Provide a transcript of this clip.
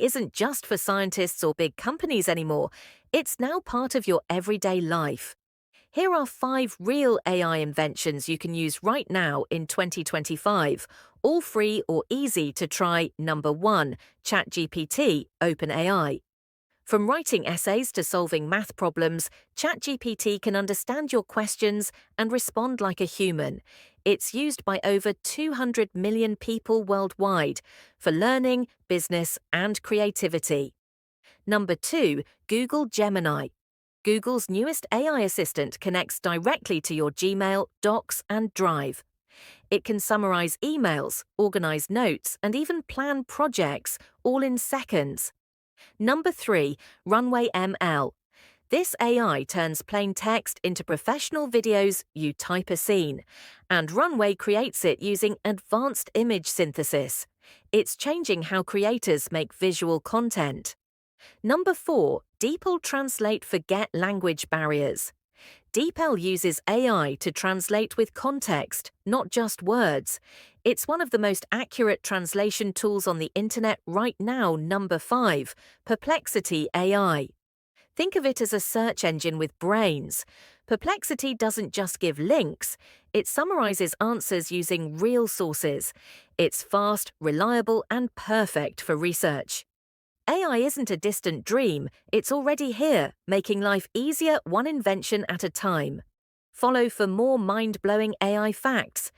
isn't just for scientists or big companies anymore. It's now part of your everyday life. Here are 5 real AI inventions you can use right now in 2025, all free or easy to try. Number 1, ChatGPT, OpenAI. From writing essays to solving math problems, ChatGPT can understand your questions and respond like a human. It's used by over 200 million people worldwide for learning, business, and creativity. Number 2, Google Gemini. Google's newest AI assistant connects directly to your Gmail, Docs, and Drive. It can summarize emails, organize notes, and even plan projects, all in seconds. Number 3, Runway ML. This AI turns plain text into professional videos. You type a scene, and Runway creates it using advanced image synthesis. It's changing how creators make visual content. Number 4, DeepL Translate. Forget language barriers. DeepL uses AI to translate with context, not just words. It's one of the most accurate translation tools on the internet right now. Number 5, Perplexity AI. Think of it as a search engine with brains. Perplexity doesn't just give links, it summarizes answers using real sources. It's fast, reliable, and perfect for research. AI isn't a distant dream, it's already here, making life easier one invention at a time. Follow for more mind-blowing AI facts.